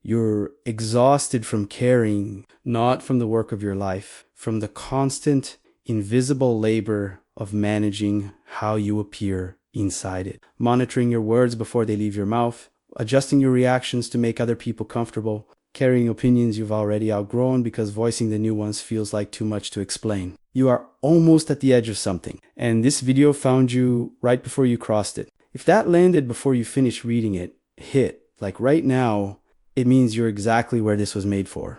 You're exhausted from caring, not from the work of your life, from the constant, invisible labor of managing how you appear inside it, monitoring your words before they leave your mouth, adjusting your reactions to make other people comfortable, carrying opinions you've already outgrown because voicing the new ones feels like too much to explain. You are almost at the edge of something, and this video found you right before you crossed it. If that landed before you finished reading it, hit, like right now, it means you're exactly where this was made for.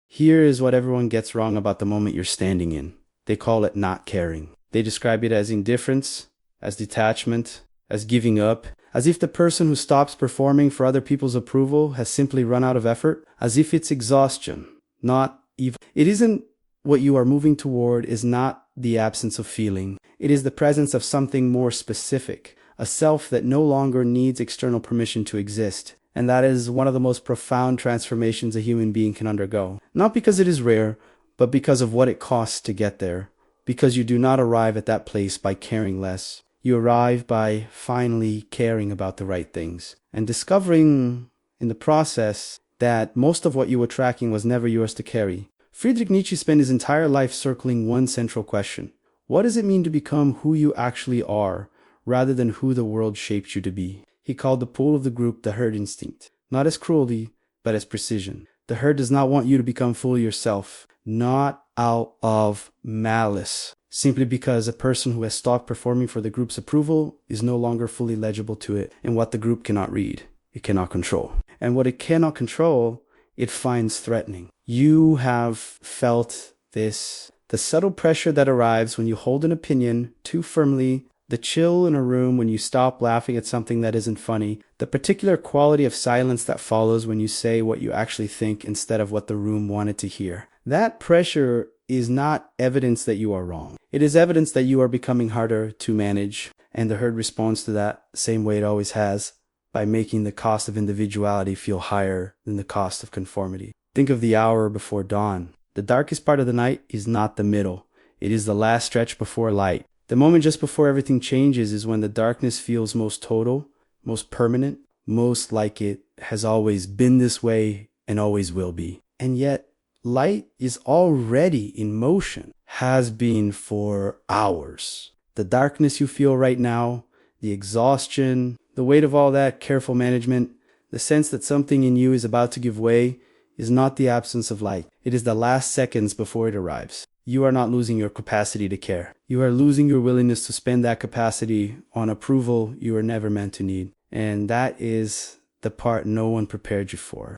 Here is what everyone gets wrong about the moment you're standing in. They call it not caring. They describe it as indifference, as detachment, as giving up, as if the person who stops performing for other people's approval has simply run out of effort, as if it's exhaustion, not even. It isn't what you are moving toward is not the absence of feeling. It is the presence of something more specific, a self that no longer needs external permission to exist. And that is one of the most profound transformations a human being can undergo. Not because it is rare, but because of what it costs to get there. Because you do not arrive at that place by caring less. You arrive by finally caring about the right things. And discovering in the process that most of what you were tracking was never yours to carry. Friedrich Nietzsche spent his entire life circling one central question. What does it mean to become who you actually are, rather than who the world shaped you to be? He called the pull of the group the herd instinct, not as cruelty, but as precision. The herd does not want you to become fully yourself, not out of malice, simply because a person who has stopped performing for the group's approval is no longer fully legible to it, and what the group cannot read, it cannot control. And what it cannot control, it finds threatening. You have felt this, the subtle pressure that arrives when you hold an opinion too firmly, the chill in a room when you stop laughing at something that isn't funny, the particular quality of silence that follows when you say what you actually think instead of what the room wanted to hear. That pressure is not evidence that you are wrong. It is evidence that you are becoming harder to manage, and the herd responds to that same way it always has, by making the cost of individuality feel higher than the cost of conformity. Think of the hour before dawn. The darkest part of the night is not the middle. It is the last stretch before light. The moment just before everything changes is when the darkness feels most total, most permanent, most like it has always been this way and always will be. And yet, light is already in motion, has been for hours. The darkness you feel right now, the exhaustion, the weight of all that careful management, the sense that something in you is about to give way, is not the absence of light. It is the last seconds before it arrives. You are not losing your capacity to care. You are losing your willingness to spend that capacity on approval you were never meant to need. And that is the part no one prepared you for.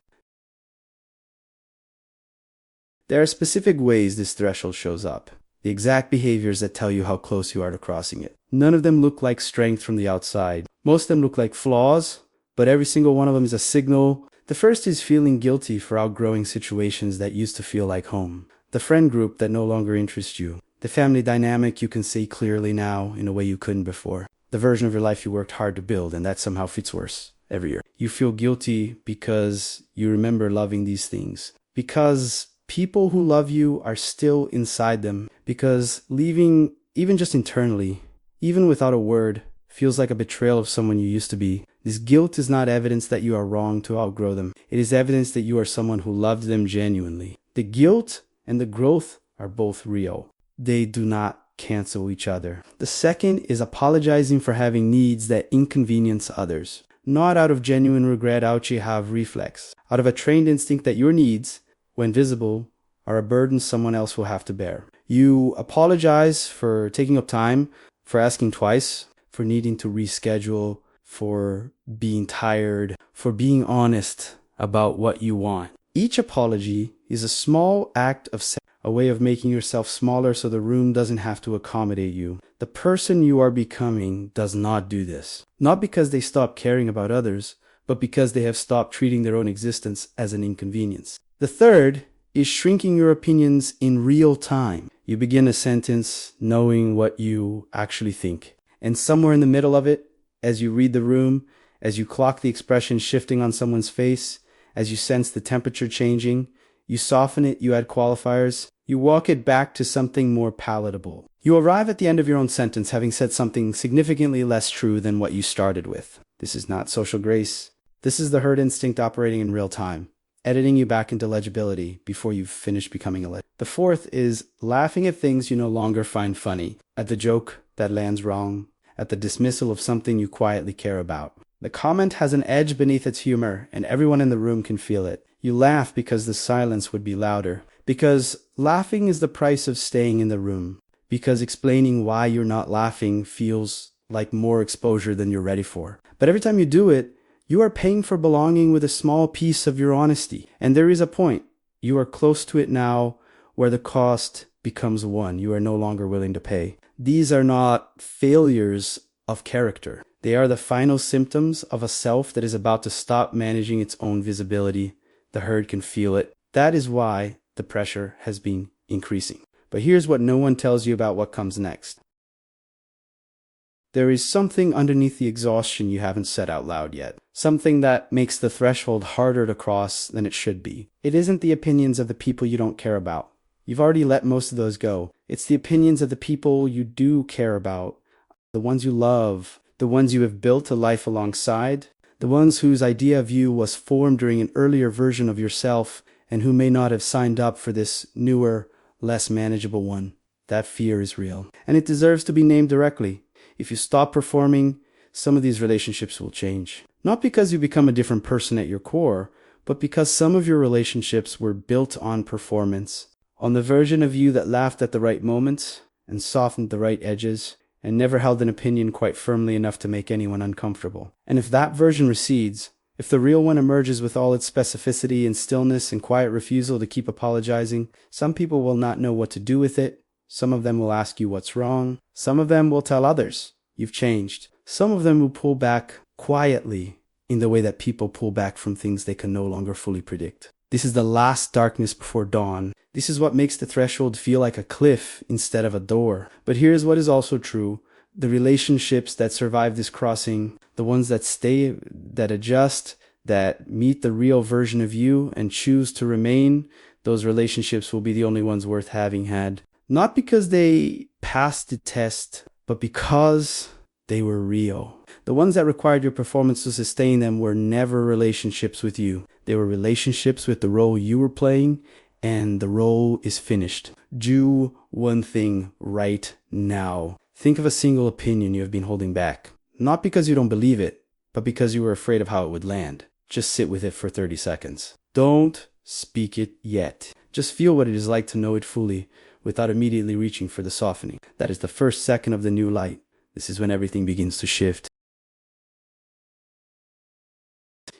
There are specific ways this threshold shows up. The exact behaviors that tell you how close you are to crossing it. None of them look like strength from the outside. Most of them look like flaws, but every single one of them is a signal. The first is feeling guilty for outgrowing situations that used to feel like home. The friend group that no longer interests you. The family dynamic you can see clearly now in a way you couldn't before. The version of your life you worked hard to build and that somehow fits worse every year. You feel guilty because you remember loving these things. Because people who love you are still inside them. Because leaving, even just internally, even without a word, feels like a betrayal of someone you used to be. This guilt is not evidence that you are wrong to outgrow them. It is evidence that you are someone who loved them genuinely. The guilt and the growth are both real. They do not cancel each other. The second is apologizing for having needs that inconvenience others. Not out of genuine regret, ouch, you have reflex. Out of a trained instinct that your needs, when visible, are a burden someone else will have to bear. You apologize for taking up time, for asking twice, for needing to reschedule, for being tired, for being honest about what you want. Each apology is a small act of a way of making yourself smaller so the room doesn't have to accommodate you. The person you are becoming does not do this. Not because they stop caring about others, but because they have stopped treating their own existence as an inconvenience. The third is shrinking your opinions in real time. You begin a sentence knowing what you actually think. And somewhere in the middle of it, as you read the room, as you clock the expression shifting on someone's face, as you sense the temperature changing, you soften it, you add qualifiers, you walk it back to something more palatable. You arrive at the end of your own sentence having said something significantly less true than what you started with. This is not social grace. This is the herd instinct operating in real time, editing you back into legibility before you've finished becoming a. The fourth is laughing at things you no longer find funny, at the joke that lands wrong, at the dismissal of something you quietly care about. The comment has an edge beneath its humor, and everyone in the room can feel it. You laugh because the silence would be louder, because laughing is the price of staying in the room, because explaining why you're not laughing feels like more exposure than you're ready for. But every time you do it, you are paying for belonging with a small piece of your honesty. And there is a point. You are close to it now where the cost becomes one you are no longer willing to pay. These are not failures of character. They are the final symptoms of a self that is about to stop managing its own visibility. The herd can feel it. That is why the pressure has been increasing. But here's what no one tells you about what comes next. There is something underneath the exhaustion you haven't said out loud yet. Something that makes the threshold harder to cross than it should be. It isn't the opinions of the people you don't care about. You've already let most of those go. It's the opinions of the people you do care about. The ones you love. The ones you have built a life alongside. The ones whose idea of you was formed during an earlier version of yourself and who may not have signed up for this newer, less manageable one. That fear is real. And it deserves to be named directly. If you stop performing, some of these relationships will change. Not because you become a different person at your core, but because some of your relationships were built on performance. On the version of you that laughed at the right moments and softened the right edges and never held an opinion quite firmly enough to make anyone uncomfortable. And if that version recedes, if the real one emerges with all its specificity and stillness and quiet refusal to keep apologizing, some people will not know what to do with it. Some of them will ask you what's wrong. Some of them will tell others you've changed. Some of them will pull back quietly in the way that people pull back from things they can no longer fully predict. This is the last darkness before dawn. This is what makes the threshold feel like a cliff instead of a door. But here's what is also true. The relationships that survive this crossing, the ones that stay, that adjust, that meet the real version of you and choose to remain, those relationships will be the only ones worth having had. Not because they passed the test, but because they were real. The ones that required your performance to sustain them were never relationships with you. They were relationships with the role you were playing, and the role is finished. Do one thing right now. Think of a single opinion you have been holding back. Not because you don't believe it, but because you were afraid of how it would land. Just sit with it for 30 seconds. Don't speak it yet. Just feel what it is like to know it fully, without immediately reaching for the softening. That is the first second of the new light. This is when everything begins to shift.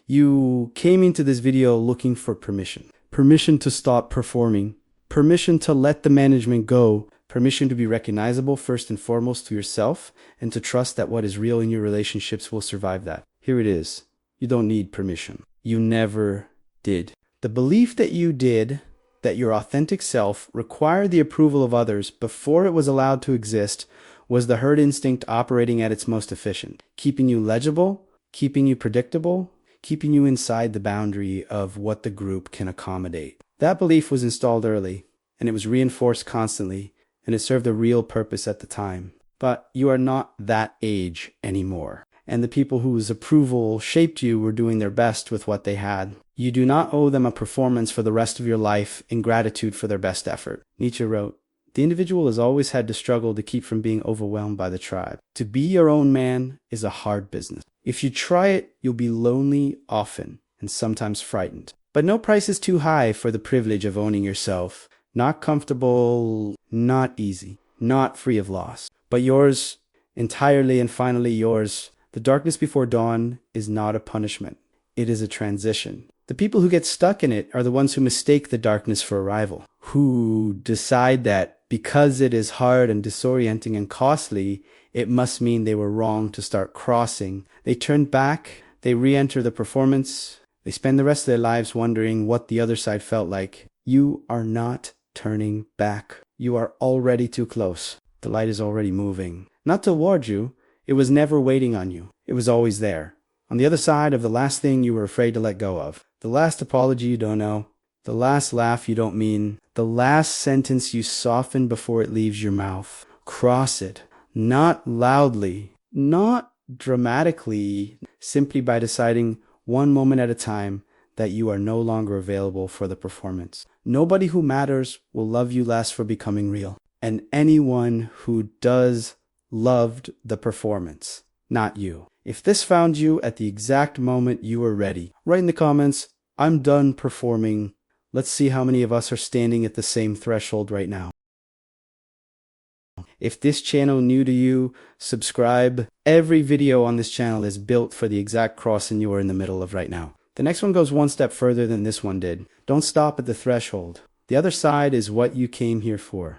You came into this video looking for permission. Permission to stop performing. Permission to let the management go. Permission to be recognizable first and foremost to yourself, and to trust that what is real in your relationships will survive that. Here it is. You don't need permission. You never did. The belief that you did, that your authentic self required the approval of others before it was allowed to exist, was the herd instinct operating at its most efficient, keeping you legible, keeping you predictable, keeping you inside the boundary of what the group can accommodate. That belief was installed early, and it was reinforced constantly, and it served a real purpose at the time. But you are not that age anymore, and the people whose approval shaped you were doing their best with what they had. You do not owe them a performance for the rest of your life in gratitude for their best effort. Nietzsche wrote, "The individual has always had to struggle to keep from being overwhelmed by the tribe. To be your own man is a hard business. If you try it, you'll be lonely often and sometimes frightened. But no price is too high for the privilege of owning yourself. Not comfortable, not easy, not free of loss, but yours, entirely and finally yours. The darkness before dawn is not a punishment. It is a transition. The people who get stuck in it are the ones who mistake the darkness for arrival, who decide that because it is hard and disorienting and costly, it must mean they were wrong to start crossing. They turn back, they re-enter the performance, they spend the rest of their lives wondering what the other side felt like. You are not turning back. You are already too close. The light is already moving. Not toward you, it was never waiting on you. It was always there. On the other side of the last thing you were afraid to let go of. The last apology you don't know. The last laugh you don't mean. The last sentence you soften before it leaves your mouth. Cross it. Not loudly. Not dramatically. Simply by deciding one moment at a time, that you are no longer available for the performance. Nobody who matters will love you less for becoming real. And anyone who does loved the performance, not you. If this found you at the exact moment you were ready, write in the comments, "I'm done performing." Let's see how many of us are standing at the same threshold right now. If this channel new to you, subscribe. Every video on this channel is built for the exact crossing you are in the middle of right now. The next one goes one step further than this one did. Don't stop at the threshold. The other side is what you came here for.